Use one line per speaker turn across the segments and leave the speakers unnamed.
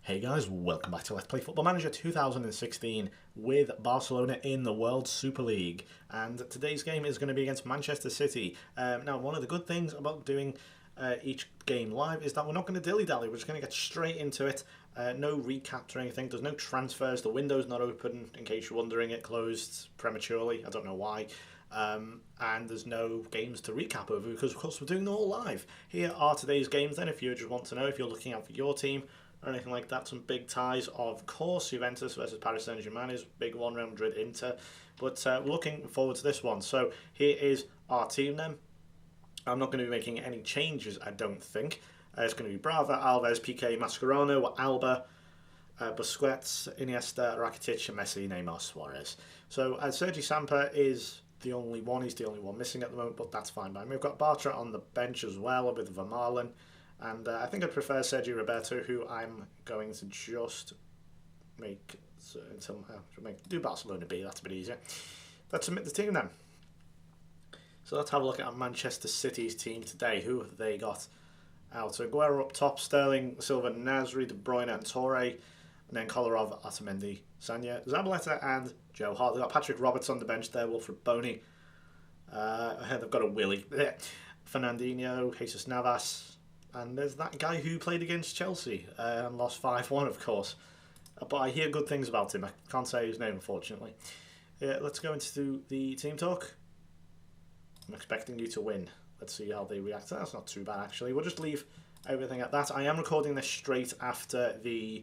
Hey guys, welcome back to Let's Play Football Manager 2016 with Barcelona in the World Super League. And today's game is going to be against Manchester City. Now, one of the good things about doing each game live is that we're not going to dilly-dally. We're just going to get straight into it. No recaps or anything. There's no transfers. The window's not open, in case you're wondering. It closed prematurely. I don't know why. And there's no games to recap over because, of course, we're doing them all live. Here are today's games then, if you just want to know, if you're looking out for your team or anything like that. Some big ties, of course. Juventus versus Paris Saint-Germain is big one. Real Madrid, Inter. But we're looking forward to this one. So here is our team then. I'm not going to be making any changes, I don't think. It's going to be Brava, Alves, Piqué, Mascherano, Alba, Busquets, Iniesta, Rakitic, Messi, Neymar, Suarez. So Sergi Samper is the only one. He's the only one missing at the moment, but that's fine by me. We've got Bartra on the bench as well with Vermaelen. And I think I'd prefer Sergio Roberto, who I'm going to just do Barcelona B. That's a bit easier. Let's submit the team then. So let's have a look at Manchester City's team today. Who have they got out? So Aguero up top, Sterling, Silva, Nasri, De Bruyne and Torre. And then Kolarov, Otamendi, Sanya, Zabaleta and Joe Hart. They've got Patrick Roberts on the bench there, Wilfred Boney. They've got a Willie. Fernandinho, Jesus Navas. And there's that guy who played against Chelsea and lost 5-1, of course. But I hear good things about him. I can't say his name, unfortunately. Let's go into the team talk. I'm expecting you to win. Let's see how they react. That's not too bad, actually. We'll just leave everything at that. I am recording this straight after the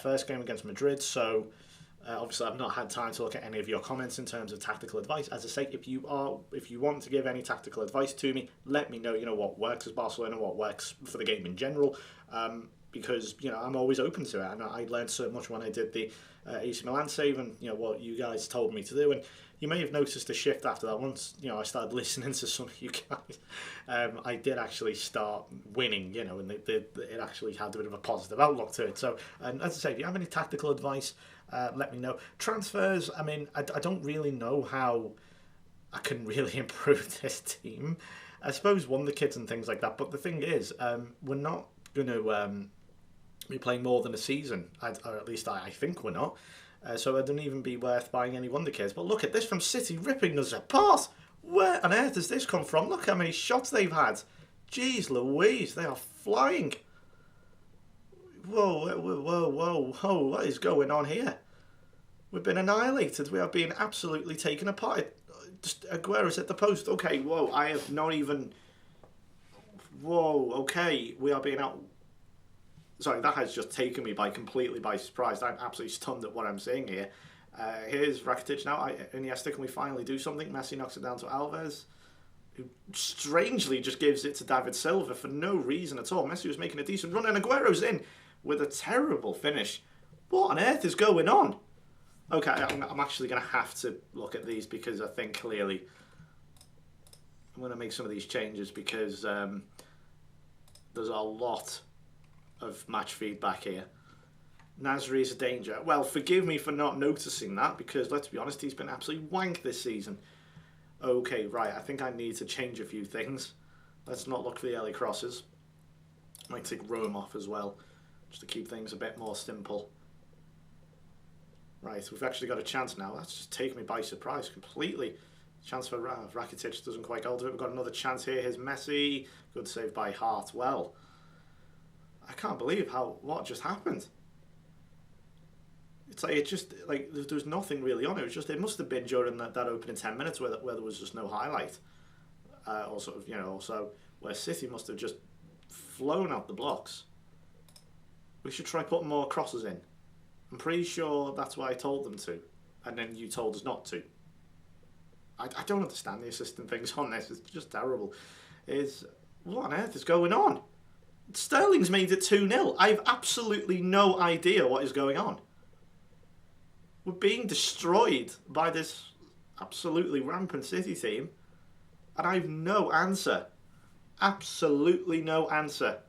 first game against Madrid, so obviously I've not had time to look at any of your comments in terms of tactical advice. As I say, if you want to give any tactical advice to me, let me know. You know what works as Barcelona, what works for the game in general, because I'm always open to it. And I learned so much when I did the AC Milan save, and what you guys told me to do. And you may have noticed a shift after that. Once I started listening to some of you guys, I did actually start winning. And it actually had a bit of a positive outlook to it. So, as I say, if you have any tactical advice, let me know. Transfers, I mean, I don't really know how I can really improve this team. I suppose wonder kids and things like that. But the thing is, we're not going to be playing more than a season, or at least I think we're not. So it wouldn't even be worth buying any wonder kids. But look at this from City, ripping us apart. Where on earth has this come from? Look how many shots they've had. Jeez Louise, they are flying. Whoa, what is going on here? We've been annihilated. We are being absolutely taken apart. Just Aguero's at the post. Okay, whoa, I have not even... Whoa, okay, we are being out... Sorry, that has just taken me completely by surprise. I'm absolutely stunned at what I'm seeing here. Here's Rakitic now. Iniesta, can we finally do something? Messi knocks it down to Alves, who strangely just gives it to David Silva for no reason at all. Messi was making a decent run, and Aguero's in with a terrible finish. What on earth is going on? Okay, I'm actually going to have to look at these because I think clearly I'm going to make some of these changes because there's a lot of match feedback here. Nasri is a danger. Well, forgive me for not noticing that because, let's be honest, he's been absolutely wank this season. Okay, right, I think I need to change a few things. Let's not look for the early crosses. Might take Rome off as well, just to keep things a bit more simple. Right, we've actually got a chance now. That's just taken me by surprise completely. Chance for Rakitic doesn't quite go to it. We've got another chance here. Here's Messi. Good save by Hart. Well, I can't believe what just happened. It's like there's nothing really on it. It must have been during that opening 10 minutes where there was just no highlight. Also where City must have just flown out the blocks. We should try putting more crosses in. I'm pretty sure that's what I told them to, and then you told us not to. I don't understand the assistant things on this. It's just terrible. What on earth is going on? Sterling's made it 2-0. I have absolutely no idea what is going on. We're being destroyed by this absolutely rampant City team, and I have no answer. Absolutely no answer.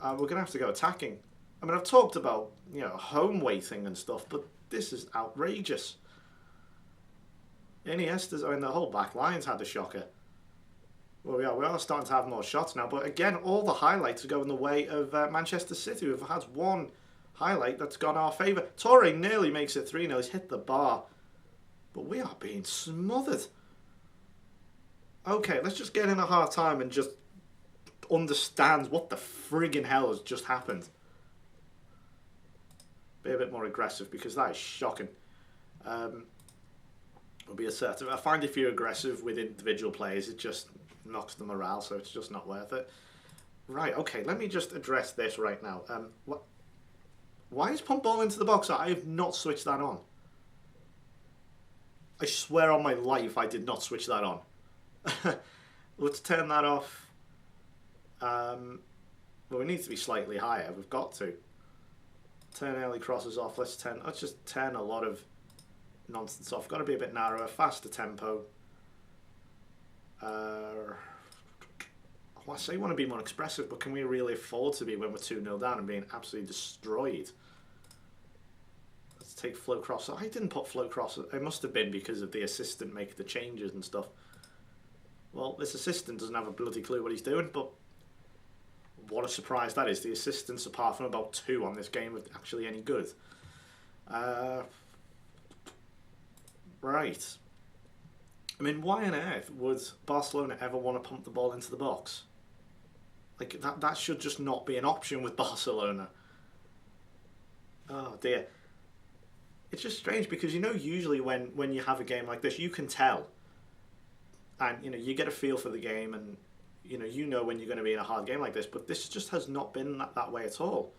We're going to have to go attacking. I mean, I've talked about, home waiting and stuff, but this is outrageous. Iniesta's, the whole back line's had a shocker. Well, we are starting to have more shots now, but again, all the highlights are going the way of Manchester City. We've had one highlight that's gone our favour. Torre nearly makes it 3-0. He's hit the bar, but we are being smothered. Okay, let's just get in a hard time and just understand what the friggin' hell has just happened. Be a bit more aggressive, because that is shocking. Will be assertive. I find if you're aggressive with individual players, it just knocks the morale, so it's just not worth it. Right, okay, let me just address this right now. Why is pump ball into the box? I have not switched that on. I swear on my life I did not switch that on. Let's turn that off. Well, we need to be slightly higher. We've got to. Turn early crosses off. Let's just turn a lot of nonsense off. Got to be a bit narrower, faster tempo. I say want to be more expressive, but can we really afford to be when we're 2-0 down and being absolutely destroyed? Let's take float cross. I didn't put float cross. It must have been because of the assistant making the changes and stuff. Well, this assistant doesn't have a bloody clue what he's doing, but what a surprise that is. The assistants, apart from about 2 on this game, are actually any good. Right. I mean, why on earth would Barcelona ever want to pump the ball into the box? Like, that should just not be an option with Barcelona. Oh, dear. It's just strange because, usually when you have a game like this, you can tell. And, you get a feel for the game and, you know when you're going to be in a hard game like this. But this just has not been that way at all.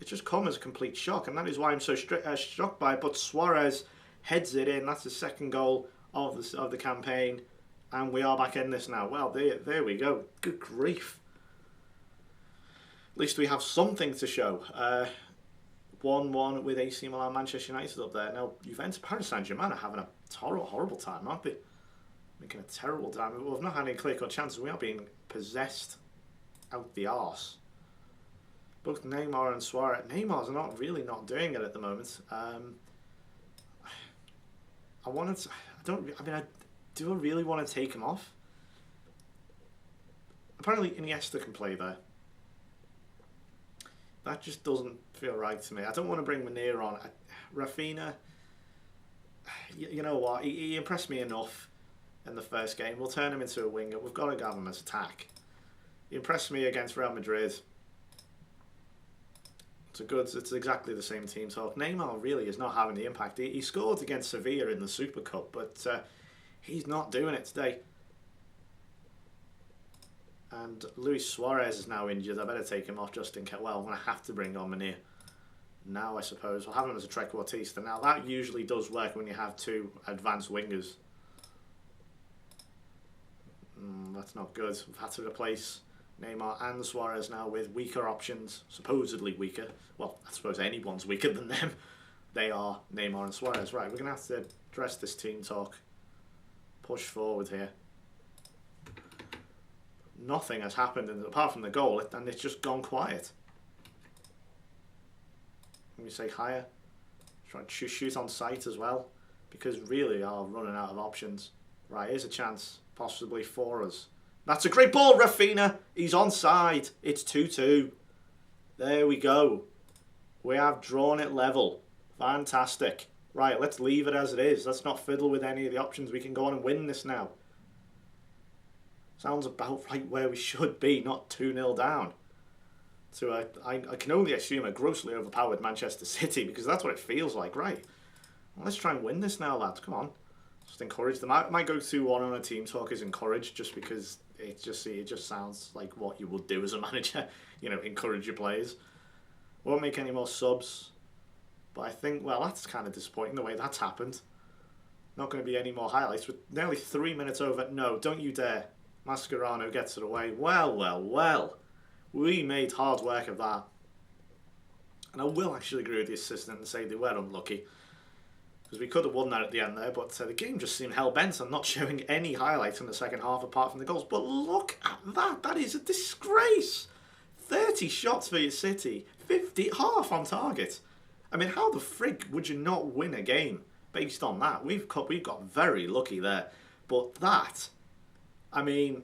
It's just come as a complete shock. And that is why I'm so shocked by it. But Suarez heads it in. That's his second goal of the campaign. And we are back in this now. Well, there we go. Good grief. At least we have something to show. 1-1 with AC Milan, Manchester United up there. Now, Juventus, Paris Saint-Germain are having a horrible time, aren't they? Making a terrible time. We've not had any clear-cut chances. We are being possessed out the arse. Both Neymar and Suarez. Neymar's not doing it at the moment. Do I really want to take him off? Apparently Iniesta can play there. That just doesn't feel right to me. I don't want to bring Munir on. Rafinha, you know what? He impressed me enough in the first game. We'll turn him into a winger. We've got to have him as attack. He impressed me against Real Madrid. It's exactly the same team talk. Neymar really is not having the impact. He scored against Sevilla in the Super Cup, but he's not doing it today. And Luis Suarez is now injured. I better take him off just in case. Well, I'm going to have to bring on Munir now, I suppose. We'll have him as a trequartista. Now, that usually does work when you have 2 advanced wingers. That's not good. We've had to replace Neymar and Suarez now with weaker options. Supposedly weaker. Well, I suppose anyone's weaker than them. They are Neymar and Suarez. Right, we're going to have to address this team talk. Push forward here. Nothing has happened apart from the goal, and it's just gone quiet. Let me say higher. Try to shoot on sight as well, because really are running out of options. Right, here's a chance, possibly for us. That's a great ball, Rafinha. He's onside. It's 2-2. There we go. We have drawn it level. Fantastic. Right, let's leave it as it is. Let's not fiddle with any of the options. We can go on and win this now. Sounds about right where we should be, not 2-0 down. To I can only assume a grossly overpowered Manchester City, because that's what it feels like, right? Well, let's try and win this now, lads. Come on. Just encourage them. My go-to one on a team talk is encourage, just because it just sounds like what you would do as a manager. Encourage your players. Won't make any more subs. But I think, well, that's kind of disappointing the way that's happened. Not going to be any more highlights. With nearly 3 minutes over. No, don't you dare. Mascherano gets it away. Well. We made hard work of that. And I will actually agree with the assistant and say they were unlucky. Because we could have won that at the end there, but the game just seemed hell-bent on not showing any highlights in the second half apart from the goals. But look at that. That is a disgrace. 30 shots for your City. 50, half on target. I mean, how the frig would you not win a game based on that? We've got very lucky there. But that, I mean,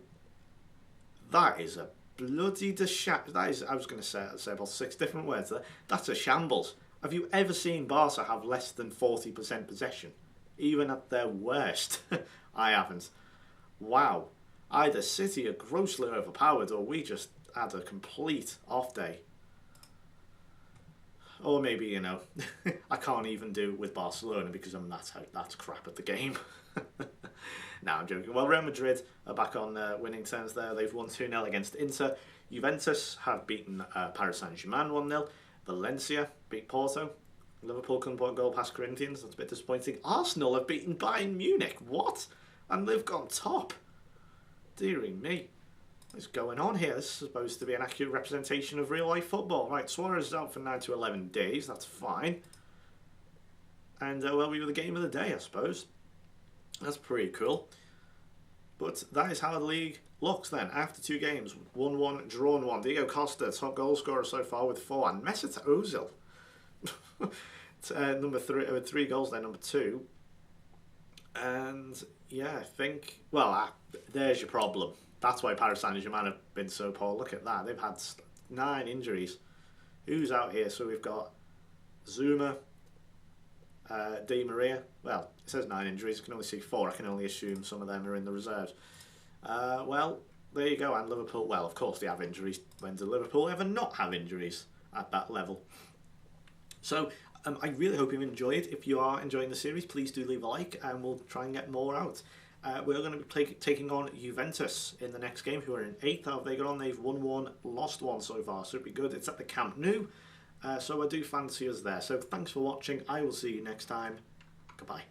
That is a bloody that is, I was going to say about 6 different words there. That's a shambles. Have you ever seen Barca have less than 40% possession? Even at their worst? I haven't. Wow. Either City are grossly overpowered or we just had a complete off day. Or maybe, you know, I can't even do with Barcelona because I'm that's crap at the game. No, I'm joking. Well, Real Madrid are back on winning terms there. They've won 2-0 against Inter. Juventus have beaten Paris Saint-Germain 1-0. Valencia beat Porto. Liverpool couldn't put a goal past Corinthians. That's a bit disappointing. Arsenal have beaten Bayern Munich. What? And they've gone top. Dearie me. What's going on here? This is supposed to be an accurate representation of real life football. Right, Suarez is out for 9 to 11 days. That's fine. And, well, we were the game of the day, I suppose. That's pretty cool. But that is how the league looks then. After 2 games, 1-1, drawn 1. Diego Costa, top goal scorer so far with 4. And Mesut Ozil, number 3, with 3 goals there, number 2. And, yeah, I think, well, there's your problem. That's why Paris Saint-Germain have been so poor. Look at that. They've had 9 injuries. Who's out here? So we've got Zuma, Di Maria. Well, it says 9 injuries. I can only see 4. I can only assume some of them are in the reserves. Well, there you go. And Liverpool, well, of course they have injuries. When did Liverpool ever not have injuries at that level? So I really hope you've enjoyed. If you are enjoying the series, please do leave a like and we'll try and get more out. We're going to be taking on Juventus in the next game, who are in 8th. How have they got on? They've won 1, lost 1 so far, so it'll be good. It's at the Camp Nou, so I do fancy us there. So thanks for watching. I will see you next time. Goodbye.